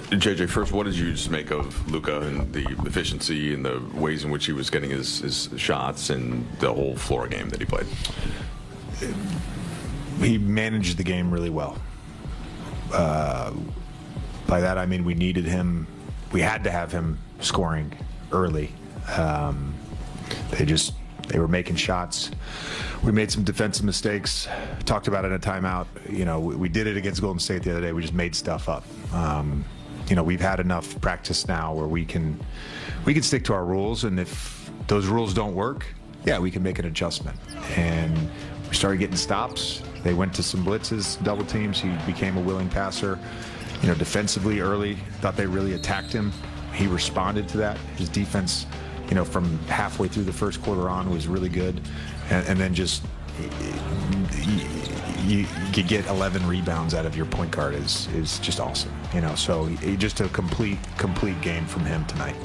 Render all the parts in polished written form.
JJ, first, what did you just make of Luka and the efficiency and the ways in which he was getting his shots and the whole floor game that he played? He managed the game really well. By that I mean we needed him. We had to have him scoring early. They were making shots. We made some defensive mistakes. Talked about it in a timeout. You know, we did it against Golden State the other day. We just made stuff up. You know, we've had enough practice now where we can stick to our rules, and if those rules don't work, yeah, we can make an adjustment. And we started getting stops. They went to some blitzes, double teams. He became a willing passer. You know, defensively early, thought they really attacked him. He responded to that. His defense, you know, from halfway through the first quarter on was really good. And then just you get 11 rebounds out of your point guard is just awesome. You know, so just a complete game from him tonight.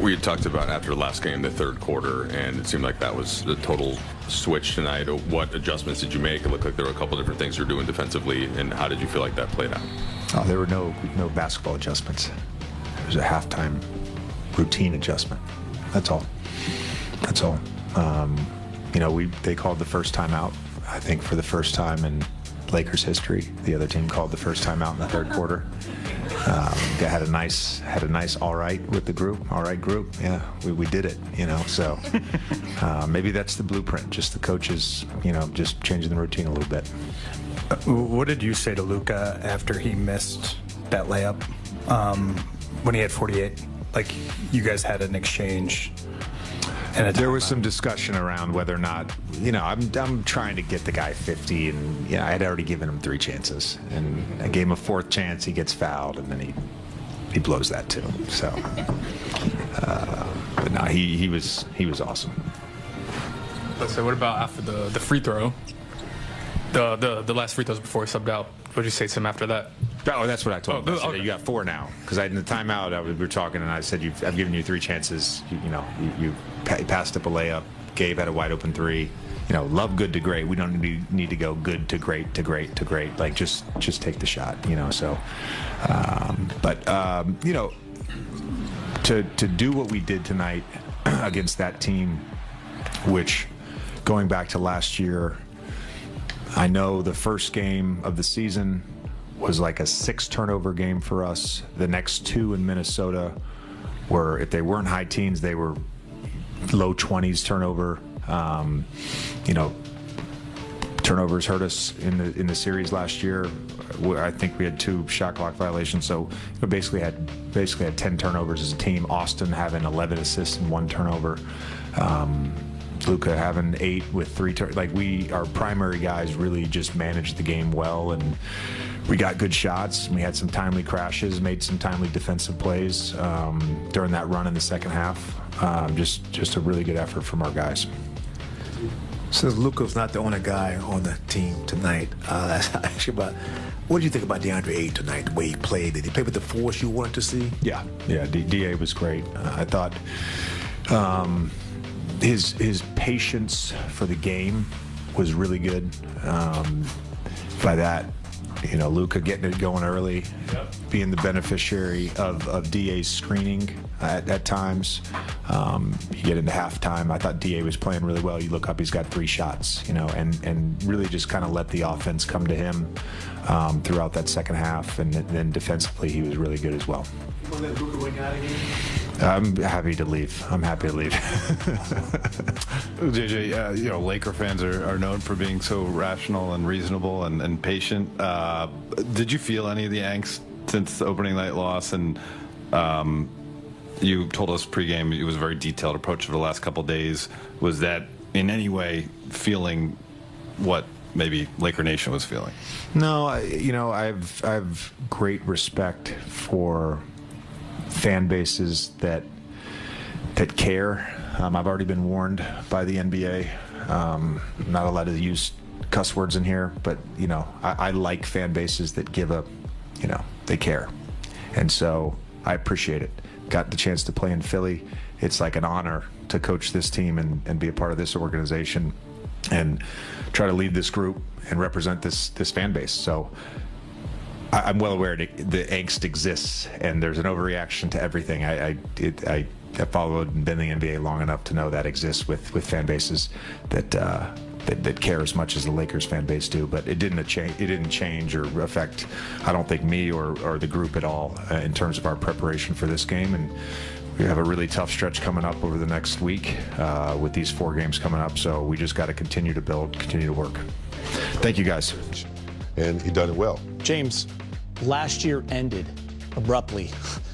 We had talked about after the last game, the third quarter, and it seemed like that was a total switch tonight. What adjustments did you make? It looked like there were a couple different things you were doing defensively, and how did you feel like that played out? Oh, there were no basketball adjustments. It was a halftime routine adjustment. That's all. You know, they called the first timeout, I think, for the first time in Lakers history. The other team called the first timeout in the third quarter. Had a nice all right with the group. All right group. Yeah, we did it, you know. So maybe that's the blueprint. Just the coaches, you know, just changing the routine a little bit. What did you say to Luka after he missed that layup when he had 48? Like, you guys had an exchange. And there was some discussion around whether or not, you know, I'm trying to get the guy 50, and I had already given him 3 chances, and I gave him a 4th chance. He gets fouled, and then he blows that too. So, but no, he was awesome. Let's say, what about after the free throw? The last free throws before he subbed out. What did you say to him after that? Oh, that's what I told him. I said, okay. You got 4 now. Because in the timeout, we were talking, and I said, I've given you 3 chances. You passed up a layup. Gabe had a wide open 3. You know, love good to great. We don't need to go good to great to great to great. Like, just take the shot, you know. So, you know, to do what we did tonight against that team, which, going back to last year, I know the first game of the season was like a 6-turnover game for us. The next 2 in Minnesota were, if they weren't high teens, they were low 20s turnover. You know, turnovers hurt us in the series last year. I think we had 2 shot clock violations, so we basically had 10 turnovers as a team. Austin having 11 assists and 1 turnover. Luka having 8 with 3 our primary guys really just managed the game well, and we got good shots. We had some timely crashes, made some timely defensive plays during that run in the second half. Just a really good effort from our guys. Since Luka's not the only guy on the team tonight, actually, what do you think about Deandre Ayton tonight, the way he played? Did he play with the force you wanted to see? Yeah. DA was great. I thought his patience for the game was really good. By that, you know, Luka getting it going early, being the beneficiary of DA's screening at times. You get into halftime, I thought DA was playing really well. You look up, he's got 3 shots, you know, and really just kind of let the offense come to him throughout that second half. And then defensively, he was really good as well. You want to let Luka win out again? I'm happy to leave. JJ, you know, Laker fans are known for being so rational and reasonable and patient. Did you feel any of the angst since the opening night loss? And you told us pregame it was a very detailed approach for the last couple of days. Was that in any way feeling what maybe Laker Nation was feeling? No, you know, I've great respect for fan bases that care. I've already been warned by the NBA. I'm not allowed to use cuss words in here, but you know, I like fan bases that give up, you know, they care. And so I appreciate it. Got the chance to play in Philly. It's like an honor to coach this team and be a part of this organization and try to lead this group and represent this fan base. So I'm well aware that the angst exists, and there's an overreaction to everything. I followed and been in the NBA long enough to know that exists with fan bases that care as much as the Lakers fan base do. But it didn't change or affect, I don't think, me or the group at all in terms of our preparation for this game. And we have a really tough stretch coming up over the next week with these 4 games coming up. So we just got to continue to build, continue to work. Thank you, guys. And he done it well. James, last year ended abruptly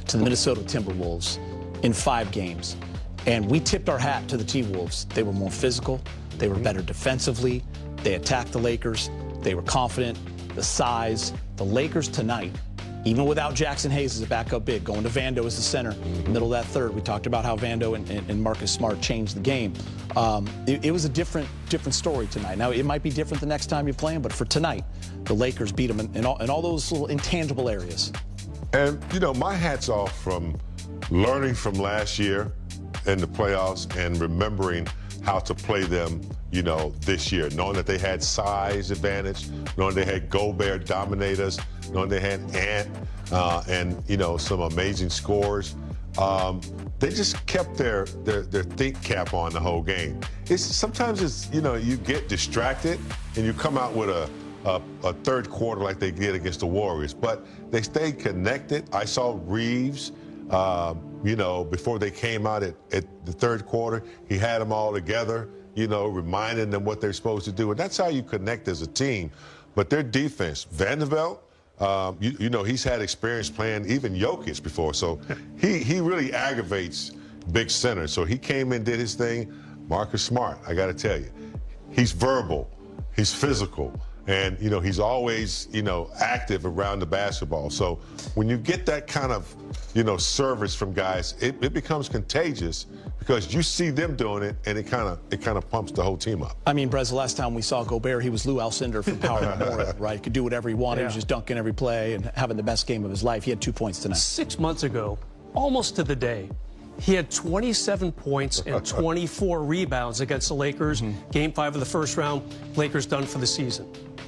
to the Minnesota Timberwolves in 5 games. And we tipped our hat to the T-Wolves. They were more physical. They were better defensively. They attacked the Lakers. They were confident. The size. The Lakers tonight, even without Jackson Hayes as a backup big, going to Vando as the center, middle of that third. We talked about how Vando and Marcus Smart changed the game. It was a different story tonight. Now, it might be different the next time you play them, but for tonight, the Lakers beat them in all those little intangible areas. And, you know, my hat's off from learning from last year in the playoffs and remembering how to play them, you know, this year, knowing that they had size advantage, knowing they had Gobert dominate us, knowing they had Ant and, you know, some amazing scores. They just kept their think cap on the whole game. Sometimes it's, you know, you get distracted and you come out with a third quarter like they did against the Warriors, but they stayed connected. I saw Reeves, you know, before they came out at the third quarter, he had them all together, you know, reminding them what they're supposed to do. And that's how you connect as a team. But their defense, Vanderbilt, you know, he's had experience playing even Jokic before. So he really aggravates big centers. So he came in, did his thing. Marcus Smart, I got to tell you, he's verbal, he's physical. And, you know, he's always, you know, active around the basketball. So when you get that kind of, you know, service from guys, it becomes contagious because you see them doing it, and it kind of pumps the whole team up. I mean, Brez, the last time we saw Gobert, he was Lou Alcindor from Power Memorial, right? He could do whatever he wanted. He was just dunking every play and having the best game of his life. He had 2 points tonight. 6 months ago, almost to the day, he had 27 points and 24 rebounds against the Lakers. Game 5 of the first round, Lakers done for the season.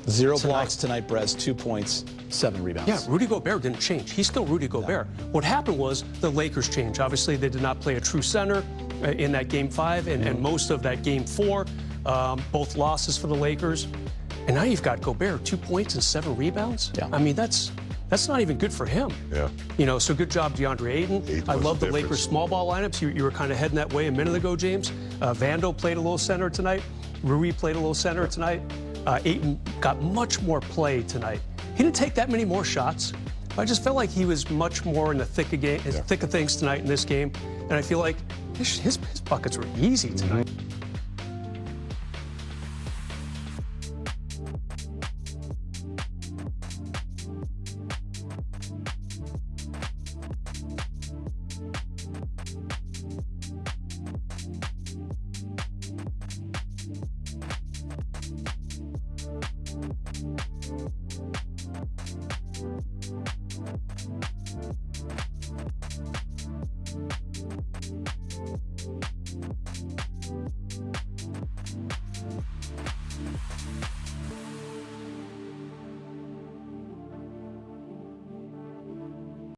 0 blocks tonight, Brez, 2 points, 7 rebounds. Yeah, Rudy Gobert didn't change. He's still Rudy Gobert. What happened was the Lakers changed. Obviously, they did not play a true center in that Game 5 and most of that Game 4, both losses for the Lakers. And now you've got Gobert, 2 points and 7 rebounds. Yeah. I mean, that's not even good for him. Yeah. You know, so good job, Deandre Ayton. I love the Lakers small ball lineups. You were kind of heading that way a minute ago, James. Vando played a little center tonight. Rui played a little center tonight. Ayton got much more play tonight. He didn't take that many more shots. I just felt like he was much more in the thick of things tonight in this game. And I feel like his buckets were easy tonight.